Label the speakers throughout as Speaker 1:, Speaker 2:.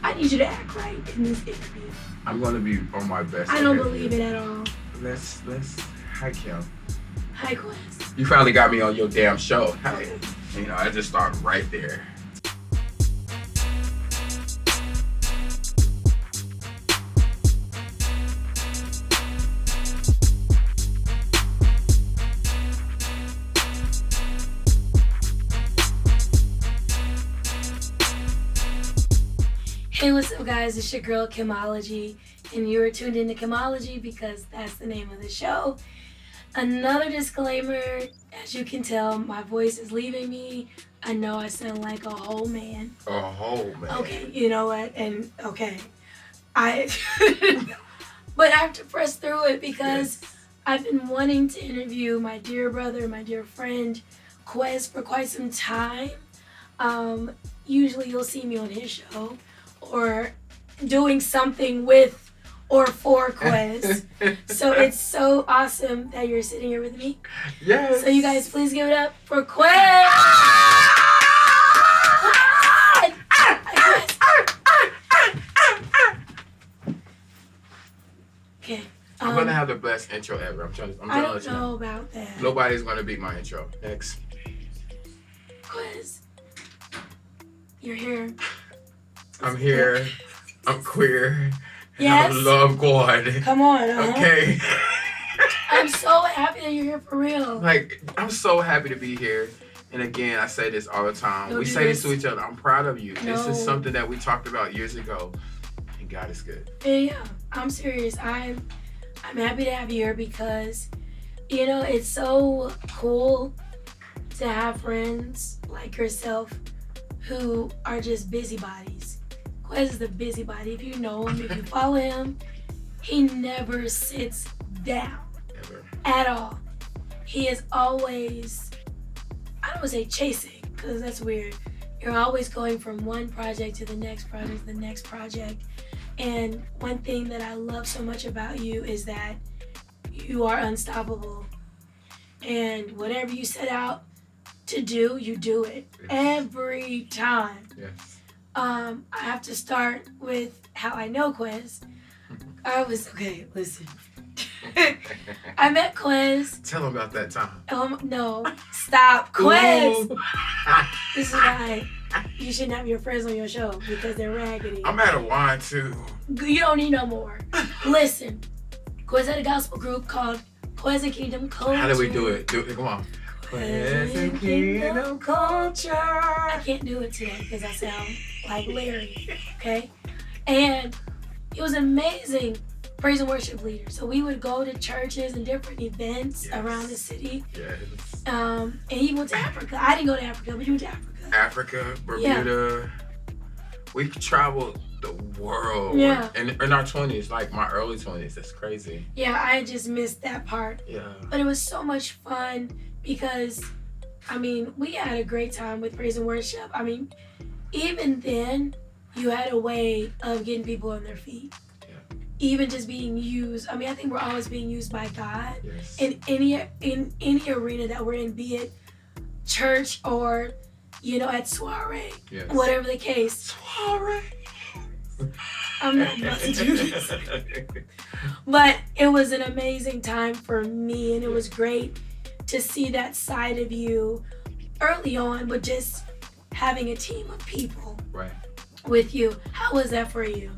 Speaker 1: I need you to act right in this interview.
Speaker 2: I'm gonna be on my best.
Speaker 1: I don't believe it at all.
Speaker 2: Let's. Hi, Kim.
Speaker 1: Hi, Quez.
Speaker 2: You finally got me on your damn show. Hey, you know, I just started right there.
Speaker 1: Hey, what's up, guys? It's your girl, Kimology, and you are tuned into Kimology because that's the name of the show. Another disclaimer, as you can tell, my voice is leaving me. I know I sound like a whole man.
Speaker 2: A whole man.
Speaker 1: Okay, you know what? And okay, but I have to press through it because I've been wanting to interview my dear brother, my dear friend, Quez, for quite some time. Usually you'll see me on his show or doing something with or for Quez. So it's so awesome that you're sitting here with me.
Speaker 2: Yes.
Speaker 1: So you guys please give it up for Quez. Okay.
Speaker 2: I'm gonna have the best intro ever.
Speaker 1: I don't know about that.
Speaker 2: Nobody's gonna beat my intro. Next.
Speaker 1: Quez, you're here.
Speaker 2: I'm here. I'm queer.
Speaker 1: Yes.
Speaker 2: I love God.
Speaker 1: Come on.
Speaker 2: Okay.
Speaker 1: I'm so happy that you're here for real.
Speaker 2: Like, I'm so happy to be here. And again, I say this all the time. We say this to each other. I'm proud of you.
Speaker 1: No.
Speaker 2: This is something that we talked about years ago. And God is good.
Speaker 1: Yeah, I'm serious. I'm happy to have you here because, you know, it's so cool to have friends like yourself who are just busybodies. Quez is the busybody. If you know him, if you follow him, he never sits down.
Speaker 2: Ever.
Speaker 1: At all. He is always, I don't want to say chasing, because that's weird. You're always going from one project to the next project to the next project. And one thing that I love so much about you is that you are unstoppable. And whatever you set out to do, you do it.
Speaker 2: Yes.
Speaker 1: Every time.
Speaker 2: Yes.
Speaker 1: I have to start with how I know Quez. Listen. I met Quez.
Speaker 2: Tell him about that time.
Speaker 1: No. Stop. Quez.
Speaker 2: Ooh.
Speaker 1: This is why you shouldn't have your friends on your show because they're raggedy.
Speaker 2: I'm out of wine too.
Speaker 1: You don't need no more. Listen. Quez had a gospel group called Quez and Kingdom Culture.
Speaker 2: How did we do it? Come on.
Speaker 1: Quez and Kingdom Culture. I can't do it today because I sound like Larry, okay? And he was an amazing praise and worship leader. So we would go to churches and different events around the city.
Speaker 2: Yes.
Speaker 1: And he went to Africa. I didn't go to Africa, but he went to Africa.
Speaker 2: Africa, Bermuda. Yeah. We traveled the world.
Speaker 1: Yeah.
Speaker 2: In our 20s, like my early 20s. That's crazy.
Speaker 1: Yeah, I just missed that part.
Speaker 2: Yeah.
Speaker 1: But it was so much fun because, I mean, we had a great time with praise and worship. I mean, even then, you had a way of getting people on their feet. Yeah. Even just being used. I mean, I think we're always being used by God.
Speaker 2: Yes.
Speaker 1: In any arena that we're in, be it church or, you know, at soiree, whatever the case.
Speaker 2: Soiree.
Speaker 1: I'm not about to do this. But it was an amazing time for me, and it was great to see that side of you early on, but just having a team of people with you. How was that for you?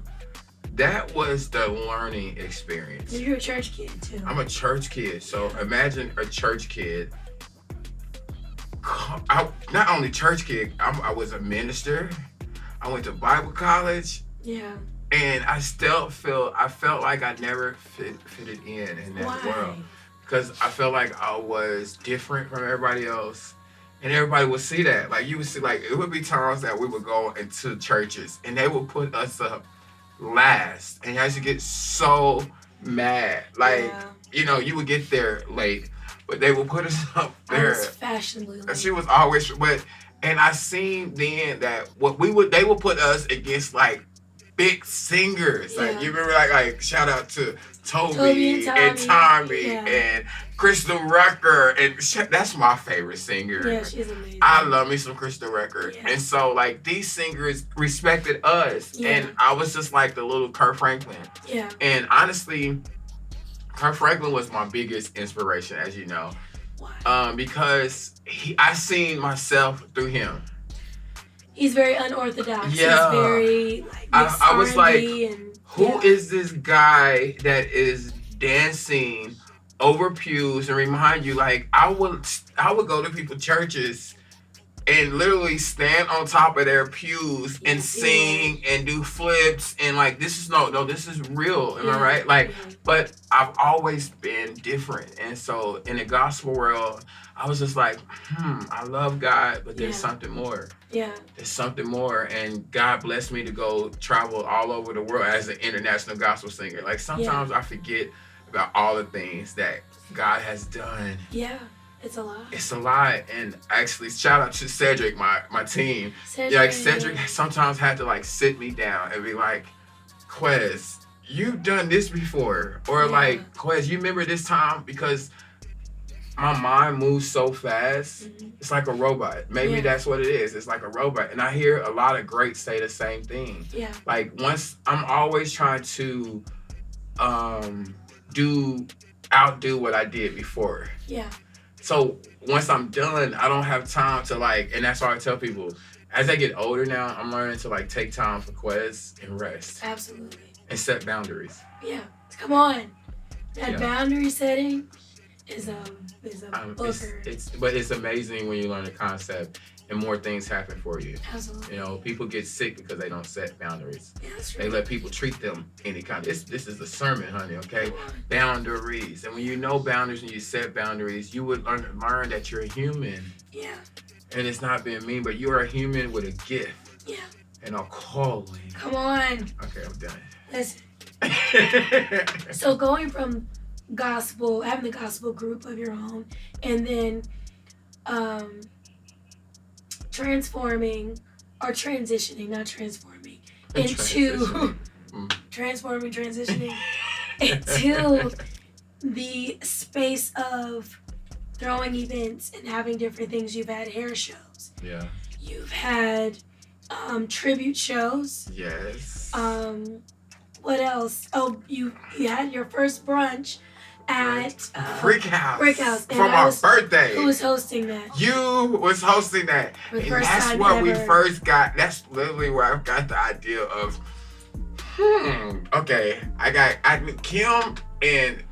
Speaker 2: That was the learning experience.
Speaker 1: You're a church kid too.
Speaker 2: I'm a church kid, so imagine a church kid. Not only church kid, I was a minister. I went to Bible college.
Speaker 1: Yeah.
Speaker 2: And I felt like I never fitted in that world. Because I felt like I was different from everybody else. And everybody would see that. Like, you would see, like, it would be times that we would go into churches and they would put us up last. And I used to get so mad. Like, you know, you would get there late, but they would put us up there.
Speaker 1: I was fashionably late.
Speaker 2: And she was always, and I seen then that they would put us against, like, big singers. Like, you remember, like shout out to Toby and Tommy and Crystal Rucker, and that's my favorite singer.
Speaker 1: Yeah, she's amazing.
Speaker 2: I love me some Crystal Rucker. Yeah. And so, like, these singers respected us. Yeah. And I was just like the little Kurt Franklin.
Speaker 1: Yeah.
Speaker 2: And honestly, Kurt Franklin was my biggest inspiration, as you know.
Speaker 1: Why?
Speaker 2: Because I seen myself through him.
Speaker 1: He's very unorthodox.
Speaker 2: Yeah.
Speaker 1: He's very, like,
Speaker 2: I was like,
Speaker 1: and,
Speaker 2: who is this guy that is dancing over pews and remind you, like, I would go to people's churches and literally stand on top of their pews and sing and do flips and like, this is this is real. Am I right? Like, but I've always been different. And so in the gospel world, I was just like, I love God, but there's something more.
Speaker 1: Yeah.
Speaker 2: There's something more. And God blessed me to go travel all over the world as an international gospel singer. Like, sometimes I forget about all the things that God has done.
Speaker 1: Yeah. It's a lot.
Speaker 2: It's a lot. And actually, shout out to Cedric, my team. Cedric sometimes had to, like, sit me down and be like, Quez, you've done this before. Or like, Quez, you remember this time? Because my mind moves so fast. It's like a robot. Maybe that's what it is. It's like a robot. And I hear a lot of greats say the same thing.
Speaker 1: Yeah. Like,
Speaker 2: I'm always trying to outdo what I did before.
Speaker 1: Yeah.
Speaker 2: So once I'm done, I don't have time to, like, and that's why I tell people, as I get older now, I'm learning to, like, take time for Quez and rest.
Speaker 1: Absolutely.
Speaker 2: And set boundaries.
Speaker 1: Yeah. Come on. That boundary setting is a booker.
Speaker 2: But it's amazing when you learn the concept and more things happen for you.
Speaker 1: Absolutely.
Speaker 2: You know, people get sick because they don't set boundaries.
Speaker 1: Yeah, that's true.
Speaker 2: They let people treat them any kind. This is a sermon, honey, okay? Boundaries. And when you know boundaries and you set boundaries, you would learn that you're a human.
Speaker 1: Yeah.
Speaker 2: And it's not being mean, but you're a human with a gift.
Speaker 1: Yeah.
Speaker 2: And a calling.
Speaker 1: Come on.
Speaker 2: Okay, I'm done.
Speaker 1: Listen. So going from gospel, having the gospel group of your own, and then transitioning into the space of throwing events and having different things. You've had hair shows.
Speaker 2: Yeah.
Speaker 1: You've had tribute shows.
Speaker 2: Yes.
Speaker 1: What else? Oh, you had your first brunch at
Speaker 2: Brick House.
Speaker 1: And
Speaker 2: for my birthday.
Speaker 1: Who was hosting that?
Speaker 2: You was hosting that. And that's what we first got. That's literally where I got the idea of, okay, Kim and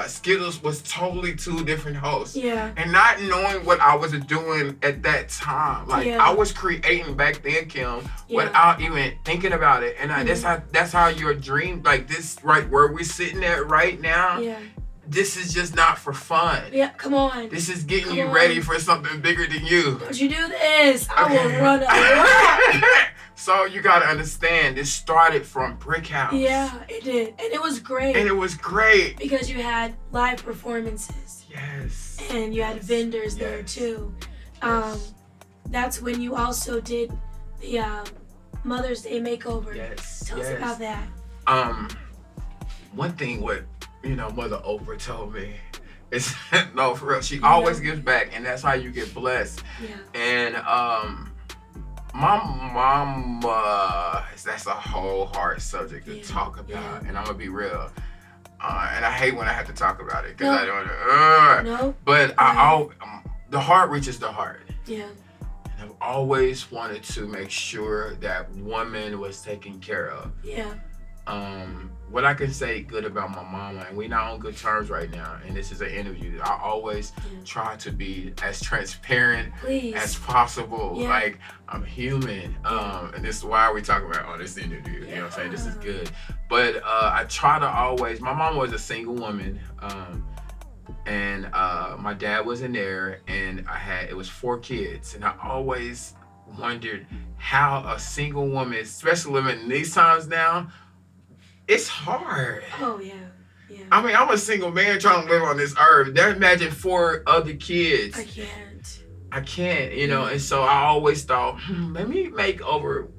Speaker 2: Skittles was totally two different hosts.
Speaker 1: Yeah.
Speaker 2: And not knowing what I was doing at that time. Like, I was creating back then, Kim, without even thinking about it. And that's how your dream, like this right where we're sitting at right now.
Speaker 1: Yeah.
Speaker 2: This is just not for fun.
Speaker 1: Yeah, come on.
Speaker 2: This is getting you ready for something bigger than you.
Speaker 1: Don't you do this? I will run a lot.
Speaker 2: So you gotta understand, this started from Brick House.
Speaker 1: Yeah, it did. And it was great. Because you had live performances.
Speaker 2: Yes.
Speaker 1: And you had vendors there too. That's when you also did the Mother's Day makeover.
Speaker 2: Yes.
Speaker 1: Tell us about that.
Speaker 2: One thing Mother Oprah told me is, no, for real, she always gives back, and that's how you get blessed.
Speaker 1: Yeah.
Speaker 2: And my mama, that's a whole hard subject to talk about, and I'm gonna be real. And I hate when I have to talk about it because I don't.
Speaker 1: No.
Speaker 2: But the heart reaches the heart.
Speaker 1: Yeah.
Speaker 2: And I've always wanted to make sure that woman was taken care of.
Speaker 1: Yeah.
Speaker 2: What I can say good about my mama, and we're not on good terms right now, and this is an interview, I always try to be as transparent as possible.
Speaker 1: Yeah.
Speaker 2: Like, I'm human. And this is why we talk about on this interview. You know what I'm saying? This is good. But I try to always, my mom was a single woman, and my dad wasn't there, and it was 4 kids, and I always wondered how a single woman, especially living in these times now, it's hard.
Speaker 1: Oh, yeah.
Speaker 2: I mean, I'm a single man trying to live on this earth. Then imagine 4 other kids.
Speaker 1: I can't,
Speaker 2: and so I always thought, let me make over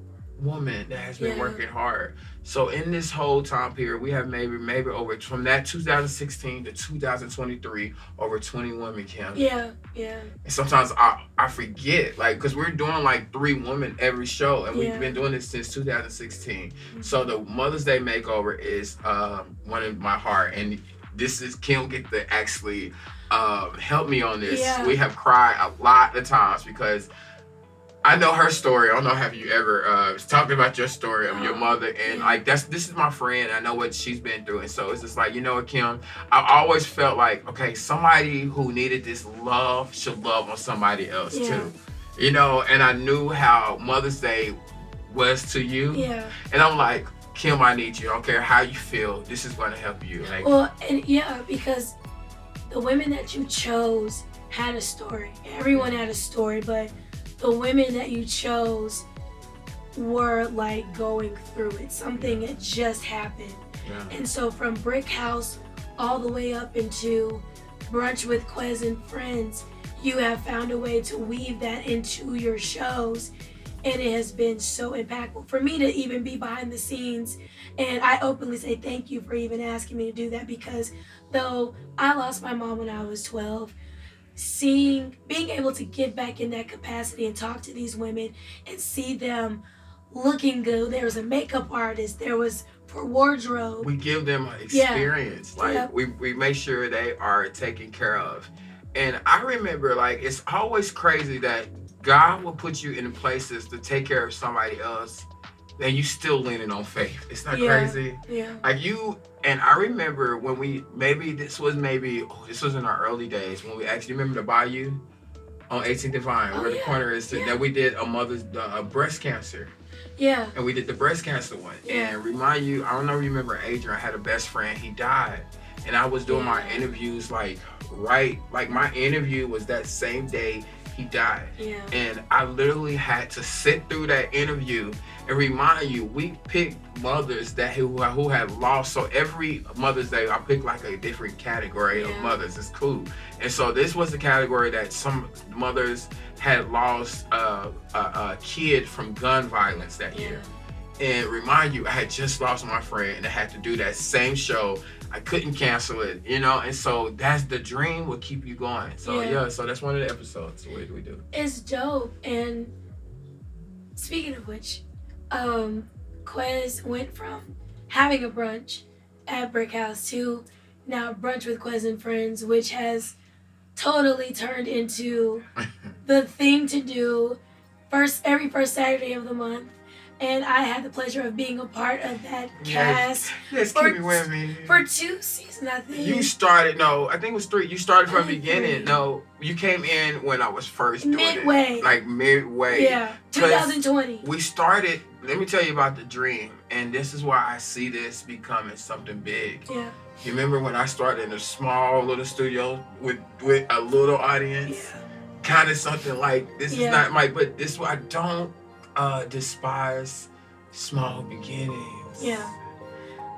Speaker 2: woman that has been working hard. So in this whole time period, we have maybe over, from that 2016 to 2023, over 20 women, Kim.
Speaker 1: Yeah.
Speaker 2: And sometimes I forget, like, because we're doing like 3 women every show, and we've been doing this since 2016. So the Mother's Day makeover is one in my heart, and this is Kim get to actually help me on this. We have cried a lot of times because I know her story. I don't know, have you ever talked about your story of your mother? And like, this is my friend. I know what she's been through. And so it's just like, you know what, Kim? I always felt like, okay, somebody who needed this love should love on somebody else too. You know, and I knew how Mother's Day was to you. Yeah. And I'm like, Kim, I need you. I don't care how you feel. This is going to help you. Like,
Speaker 1: well, and because the women that you chose had a story. Everyone had a story, but the women that you chose were like going through it. Something had just happened. Yeah. And so from Brick House all the way up into Brunch with Quez and Friends, you have found a way to weave that into your shows. And it has been so impactful for me to even be behind the scenes. And I openly say thank you for even asking me to do that, because though I lost my mom when I was 12, being able to get back in that capacity and talk to these women and see them looking good. There was a makeup artist, there was for wardrobe.
Speaker 2: We give them an experience. Like we make sure they are taken care of. And I remember, like, it's always crazy that God will put you in places to take care of somebody else, and you still leaning on faith. It's not crazy. Yeah. Like and I remember when this was in our early days when we actually remember the Bayou on 18th and Vine, where the corner is, that we did a breast cancer. Yeah. And we did the breast cancer one. Yeah. And remind you, I don't know if you remember Adrian, I had a best friend, he died. And I was doing my interviews like my interview was that same day he died. Yeah. And I literally had to sit through that interview and remind you, we picked mothers who have lost. So every Mother's Day, I picked like a different category of mothers. It's cool. And so this was the category that some mothers had lost a kid from gun violence that year. And remind you, I had just lost my friend and I had to do that same show. I couldn't cancel it, you know? And so that's the dream will keep you going. So so that's one of the episodes we do.
Speaker 1: It's dope. And speaking of which, Quez went from having a brunch at Brick House to now Brunch with Quez and Friends, which has totally turned into the thing to do every first Saturday of the month. And I had the pleasure of being a part of that cast.
Speaker 2: Yes, keep me with me.
Speaker 1: For 2 seasons, I think.
Speaker 2: You started, I think it was 3. You started from the beginning. No, you came in when I was first doing
Speaker 1: midway.
Speaker 2: It. Like midway.
Speaker 1: Yeah, 2020.
Speaker 2: We started, let me tell you about the dream. And this is why I see this becoming something big. Yeah. You remember when I started in a small little studio with a little audience? Yeah. Kind of something like, this is not but this is why I don't despise small beginnings.
Speaker 1: Yeah.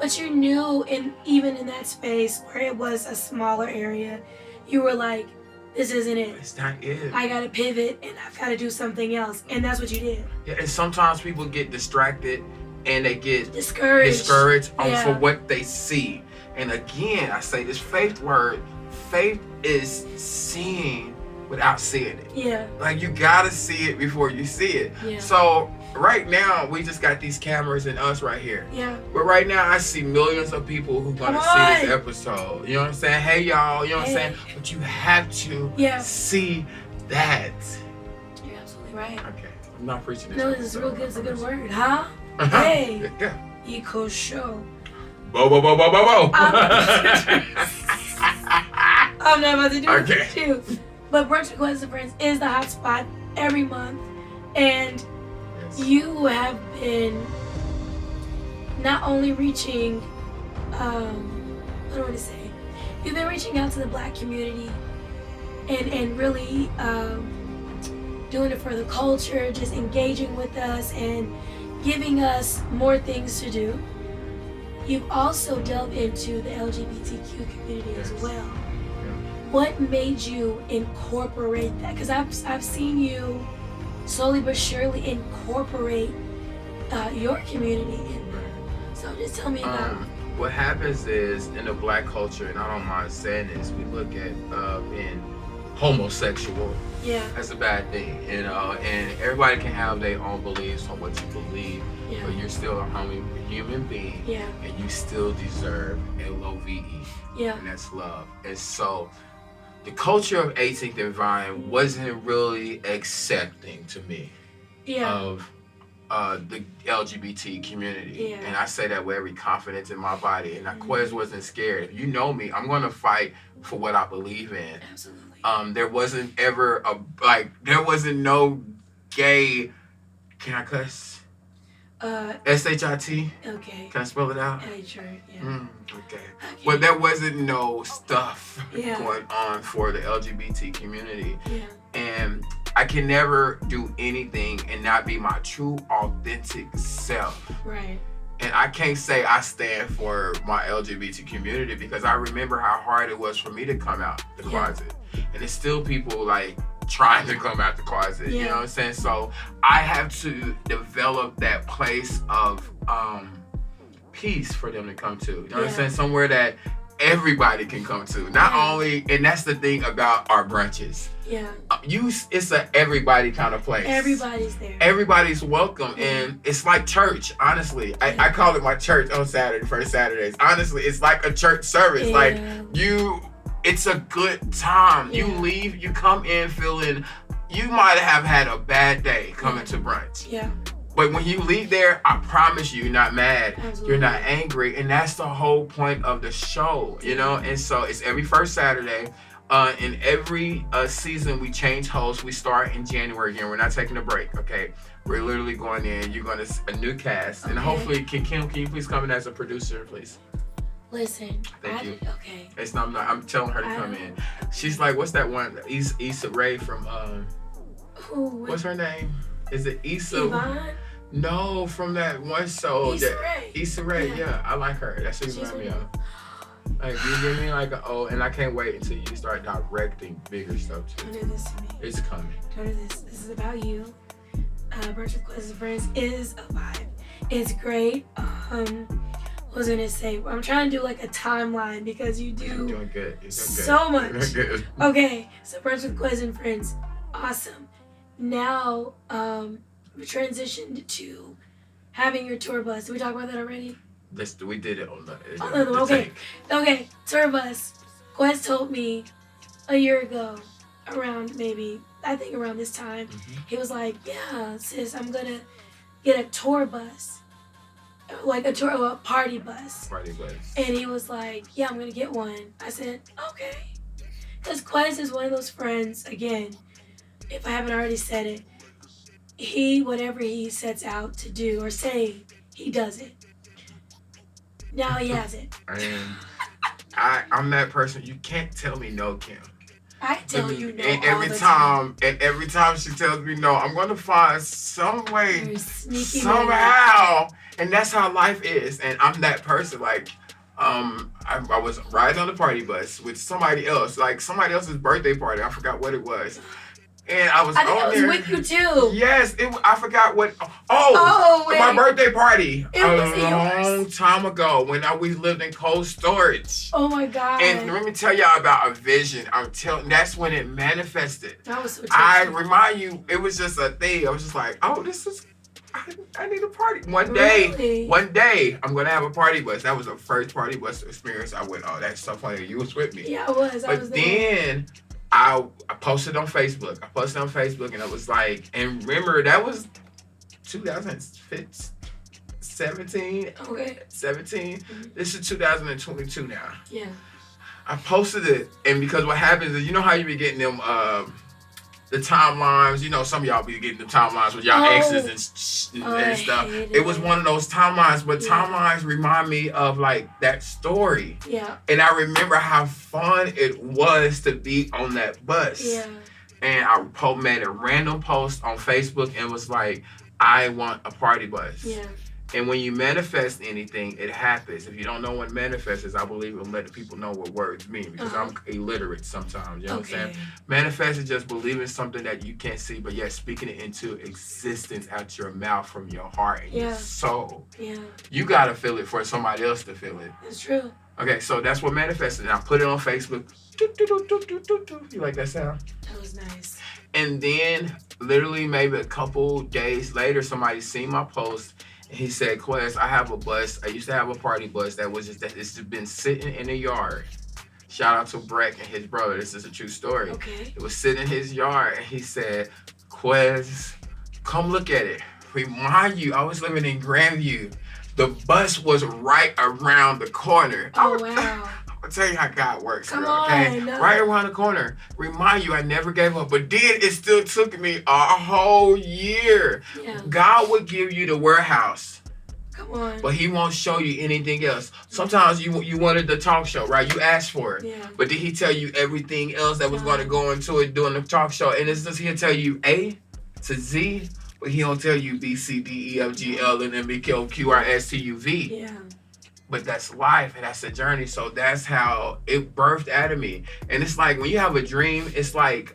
Speaker 1: But you knew, even in that space where it was a smaller area, you were like, this isn't it.
Speaker 2: It's not it.
Speaker 1: I gotta pivot and I've gotta do something else. And that's what you did.
Speaker 2: Yeah, and sometimes people get distracted and they get
Speaker 1: discouraged
Speaker 2: for what they see. And again, I say this faith word, faith is seeing without seeing it. Yeah. Like, you gotta see it before you see it. Yeah. So right now we just got these cameras and us right here. Yeah. But right now I see millions of people who gonna see this episode. You know what I'm saying? Hey y'all, you know what I'm saying? But you have to see that.
Speaker 1: You're absolutely right.
Speaker 2: Okay. I'm not preaching this.
Speaker 1: No, this is real good. It's a good word, huh? Hey. Yeah. Eco show.
Speaker 2: Bo bo bo bo bo bo.
Speaker 1: I'm not about to do it with you. But Brunch with Quez and Friends is the hot spot every month. And you have been not only reaching, what do I want to say? You've been reaching out to the Black community and really doing it for the culture, just engaging with us and giving us more things to do. You've also delved into the LGBTQ community as well. What made you incorporate that? Because I've seen you slowly but surely incorporate your community in Brunch. So just tell me about.
Speaker 2: What happens is in the black culture, and I don't mind saying this, we look at being homosexual as a bad thing, and everybody can have their own beliefs on what you believe, but you're still a human being, and you still deserve LOVE, and that's love. And so the culture of 18th and Vine wasn't really accepting to me of the LGBT community, and I say that with every confidence in my body. And Quez wasn't scared. If you know me, I'm gonna fight for what I believe in.
Speaker 1: Absolutely.
Speaker 2: There wasn't ever there wasn't no gay. Can I cuss? SHIT.
Speaker 1: Okay.
Speaker 2: Can I spell it out?
Speaker 1: Sure. Yeah.
Speaker 2: Okay. But there wasn't no stuff going on for the LGBT community. And I can never do anything and not be my true, authentic self.
Speaker 1: Right.
Speaker 2: And I can't say I stand for my LGBT community because I remember how hard it was for me to come out the closet. And there's still people like trying to come out the closet. You know what I'm saying? So I have to develop that place of peace for them to come to. You know what I'm saying? Somewhere that everybody can come to. Not only, and that's the thing about our brunches. It's a everybody kind of place.
Speaker 1: Everybody's there.
Speaker 2: Everybody's welcome, and it's like church. Honestly, I call it my church on first Saturdays. Honestly, it's like a church service. Like it's a good time. You leave, you come in feeling. You might have had a bad day coming to brunch. But when you leave there, I promise you, you're not mad. Absolutely. You're not angry. And that's the whole point of the show, you know? And so it's every first Saturday. In every season, we change hosts. We start in January again. We're not taking a break, okay? We're literally going in. You're going to a new cast. And hopefully, can you please come in as a producer, please?
Speaker 1: Listen.
Speaker 2: Thank you.
Speaker 1: Okay.
Speaker 2: It's not, I'm telling her to come in. She's like, what's that one? Issa Rae from, what's her name? Is it Issa?
Speaker 1: Yvonne?
Speaker 2: No, from that one show.
Speaker 1: Issa Rae.
Speaker 2: Issa Rae, yeah. I like her. That's what you remind me of. Like, you give me like and I can't wait until you start directing bigger stuff too.
Speaker 1: Don't do this to me.
Speaker 2: It's coming.
Speaker 1: Don't do this. This is about you. Brunch with Quez Friends is a vibe. It's great. What was I gonna say? I'm trying to do like a timeline because you do
Speaker 2: You're doing good.
Speaker 1: so much. Okay, so Brunch with Quez and Friends, awesome. Now, we transitioned to having your tour bus. Did we talk about that already?
Speaker 2: We did it on the
Speaker 1: okay. Okay, tour bus. Quez told me a year ago, around this time, he was like, yeah, sis, I'm gonna get a tour bus. Like a party bus.
Speaker 2: Party bus.
Speaker 1: And he was like, yeah, I'm gonna get one. I said, okay. Because Quez is one of those friends, again, if I haven't already said it, whatever he sets out to do or say, he does it. Now he has it.
Speaker 2: And I'm that person. You can't tell me no, Kim.
Speaker 1: I tell you no.
Speaker 2: And every time she tells me no, I'm gonna find some way, somehow. And that's how life is. And I'm that person. Like, I was riding on the party bus with somebody else, like somebody else's birthday party. I forgot what it was. And I was
Speaker 1: with you too.
Speaker 2: Yes, I forgot what. My birthday party.
Speaker 1: It was
Speaker 2: a long time ago when we lived in cold storage.
Speaker 1: Oh my God.
Speaker 2: And let me tell y'all about a vision. That's when it manifested.
Speaker 1: That was so touching.
Speaker 2: I remind you, it was just a thing. I was just like, I need a party. One day, I'm gonna have a party bus. That was the first party bus experience. I went, that's so funny. You was with me.
Speaker 1: Yeah, I was.
Speaker 2: But then I posted on Facebook. And it was like, and remember that was 2017.
Speaker 1: Okay.
Speaker 2: 17. Mm-hmm. This is 2022 now.
Speaker 1: Yeah.
Speaker 2: I posted it, and because what happens is, you know how you be getting them the timelines. You know, some of y'all be getting the timelines with y'all exes and stuff. It was one of those timelines, but timelines remind me of like that story.
Speaker 1: Yeah.
Speaker 2: And I remember how fun it was to be on that bus.
Speaker 1: Yeah.
Speaker 2: And I made a random post on Facebook and was like, I want a party bus.
Speaker 1: Yeah.
Speaker 2: And when you manifest anything, it happens. If you don't know what manifest is, I believe it'll let the people know what words mean because I'm illiterate sometimes. You know what I'm saying? Manifest is just believing something that you can't see, but yet speaking it into existence out your mouth from your heart and your soul.
Speaker 1: Yeah.
Speaker 2: You got to feel it for somebody else to feel it.
Speaker 1: That's true.
Speaker 2: Okay, so that's what manifested. And I put it on Facebook. You like that sound?
Speaker 1: That was nice.
Speaker 2: And then literally maybe a couple days later, somebody seen my post. He said, Quez, I have a bus. I used to have a party bus it's been sitting in the yard. Shout out to Breck and his brother. This is a true story.
Speaker 1: Okay.
Speaker 2: It was sitting in his yard, and he said, Quez, come look at it. Remind you, I was living in Grandview. The bus was right around the corner.
Speaker 1: Oh, wow.
Speaker 2: I'll tell you how God works,
Speaker 1: Come
Speaker 2: girl,
Speaker 1: on,
Speaker 2: okay?
Speaker 1: no.
Speaker 2: Right around the corner. Remind you, I never gave up. But then it still took me a whole year.
Speaker 1: Yeah.
Speaker 2: God would give you the warehouse.
Speaker 1: Come on.
Speaker 2: But he won't show you anything else. Sometimes you wanted the talk show, right? You asked for it.
Speaker 1: Yeah.
Speaker 2: But did he tell you everything else that was going to go into it during the talk show? And it's just he'll tell you A to Z, but he don't tell you B, C, D, E, F, G, L, and M, N, P, Q, R, S, T, U, V.
Speaker 1: Yeah.
Speaker 2: But that's life and that's a journey. So that's how it birthed out of me. And it's like when you have a dream, it's like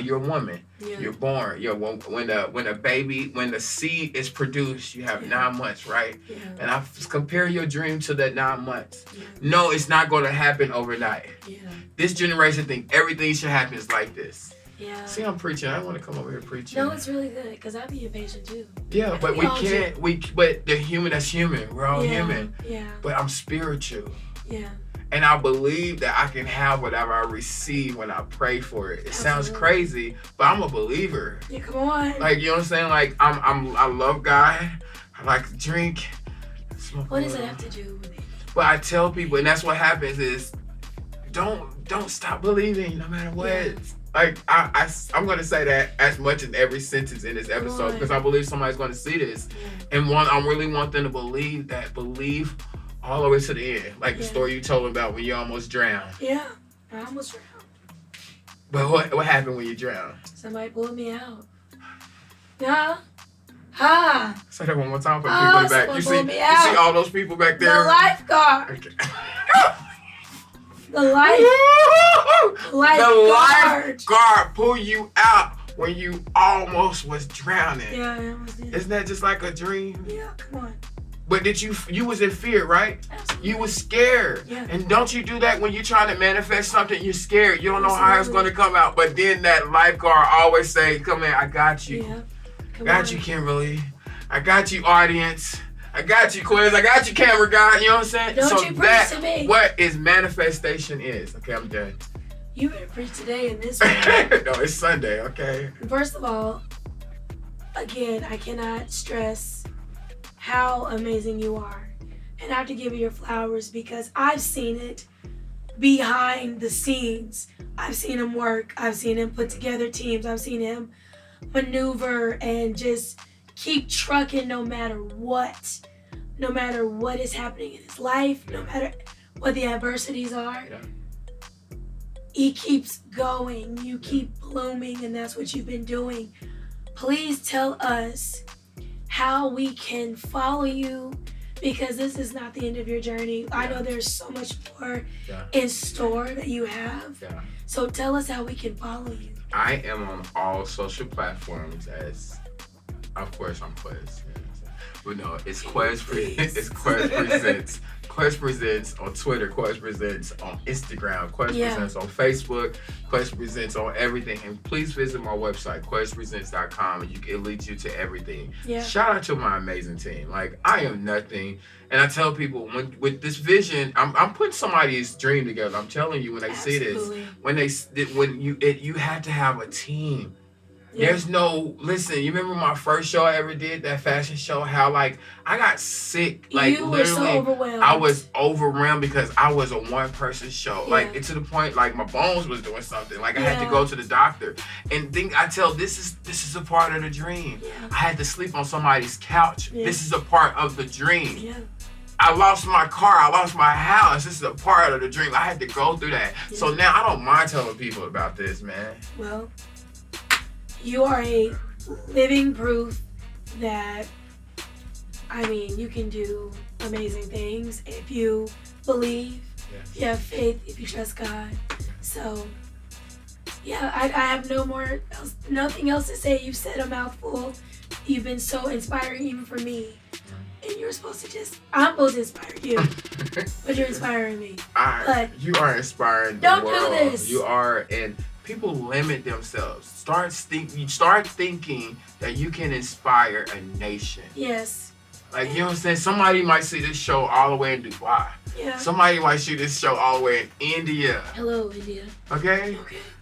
Speaker 2: you're a woman.
Speaker 1: Yeah.
Speaker 2: You're born. When the seed is produced, you have 9 months, right?
Speaker 1: Yeah.
Speaker 2: And I compare your dream to that 9 months.
Speaker 1: Yeah.
Speaker 2: No, it's not going to happen overnight.
Speaker 1: Yeah.
Speaker 2: This generation think everything should happen is like this.
Speaker 1: Yeah.
Speaker 2: See, I'm preaching. I don't want to come over here preaching.
Speaker 1: No, it's really good because I be impatient too.
Speaker 2: Yeah, but we can't. But the human, that's human. We're all human.
Speaker 1: Yeah.
Speaker 2: But I'm spiritual.
Speaker 1: Yeah.
Speaker 2: And I believe that I can have whatever I receive when I pray for it. It sounds crazy, but I'm a believer.
Speaker 1: Yeah, come on.
Speaker 2: Like, you know what I'm saying? Like, I love God. I like to drink.
Speaker 1: What does it have to do with it?
Speaker 2: But I tell people, and that's what happens is, don't stop believing no matter what.
Speaker 1: Yeah.
Speaker 2: Like, I'm going to say that as much in every sentence in this episode because I believe somebody's going to see this. Yeah. And I really want them to believe all the way to the end. Like the story you told about when you almost drowned.
Speaker 1: Yeah, I almost drowned.
Speaker 2: But what happened when you drowned?
Speaker 1: Somebody pulled me out. Yeah. Ha!
Speaker 2: Say that one more time for the people in the back. You see all those people back there?
Speaker 1: The lifeguard.
Speaker 2: Okay.
Speaker 1: The
Speaker 2: lifeguard pull you out when you almost was drowning.
Speaker 1: Yeah, I almost did.
Speaker 2: Isn't that just like a dream?
Speaker 1: Yeah, come on.
Speaker 2: But you was in fear, right?
Speaker 1: Absolutely.
Speaker 2: You was scared.
Speaker 1: Yeah.
Speaker 2: And don't you do that when you're trying to manifest something, you're scared. You don't know how it's going to come out. But then that lifeguard always say, come here, I got you.
Speaker 1: Yeah.
Speaker 2: Got you, Kimberly. I got you, audience. I got you, Quez. I got you, camera guy. You know what I'm saying?
Speaker 1: Don't you preach to me.
Speaker 2: What is manifestation is. Okay, I'm done.
Speaker 1: You better preach today in this one.
Speaker 2: No, it's Sunday, okay?
Speaker 1: First of all, again, I cannot stress how amazing you are. And I have to give you your flowers because I've seen it behind the scenes. I've seen him work. I've seen him put together teams. I've seen him maneuver and just keep trucking no matter what is happening in his life, no matter what the adversities are.
Speaker 2: Yeah.
Speaker 1: He keeps going. You keep blooming, and that's what you've been doing. Please tell us how we can follow you because this is not the end of your journey. Yeah. I know there's so much more in store that you have. Yeah. So tell us how we can follow you.
Speaker 2: I am on all social platforms as, of course, I'm Quez. But no, it's Quez Presents. Quez Presents on Twitter, Quez Presents on Instagram, Quez Presents on Facebook, Quez Presents on everything. And please visit my website, QuezPresents.com, and it leads you to everything. Yeah. Shout out to my amazing team. Like, I am nothing. And I tell people, with this vision, I'm putting somebody's dream together. I'm telling you, when they see this, when you have to have a team. Yeah. There's no, listen, you remember my first show I ever did, that fashion show, how like I got sick, like
Speaker 1: you
Speaker 2: literally
Speaker 1: were so overwhelmed.
Speaker 2: I was overwhelmed because I was a one person show. Yeah. Like to the point like my bones was doing something. Like I had to go to the doctor. And I tell this is a part of the dream. Yeah. I had to sleep on somebody's couch. Yeah. This is a part of the dream. Yeah. I lost my car. I lost my house. This is a part of the dream. I had to go through that. Yeah. So now I don't mind telling people about this, man.
Speaker 1: Well, you are a living proof that I mean, you can do amazing things if you believe, if you have faith, if you trust God. So, yeah, I have nothing else to say. You've said a mouthful. You've been so inspiring even for me. And you're supposed to I'm supposed to inspire you, but you're inspiring me.
Speaker 2: You are inspiring the world. Don't do this. You are, and people limit themselves. Start thinking that you can inspire a nation.
Speaker 1: Yes.
Speaker 2: Like, you know what I'm saying? Somebody might see this show all the way in Dubai.
Speaker 1: Yeah.
Speaker 2: Somebody might see this show all the way in India.
Speaker 1: Hello, India.
Speaker 2: Okay?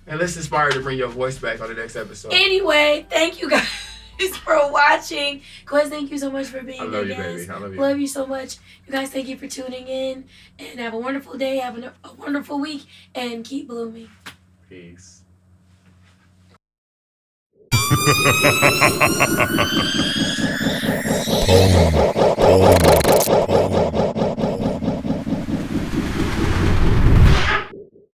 Speaker 2: And let's inspire you to bring your voice back on the next episode.
Speaker 1: Anyway, thank you guys for watching. Quez, thank you so much for being here. I love you, baby. I love you. Love you so much. You guys, thank you for tuning in. And have a wonderful day. Have a wonderful week. And keep blooming.
Speaker 2: Peace.
Speaker 3: Tony.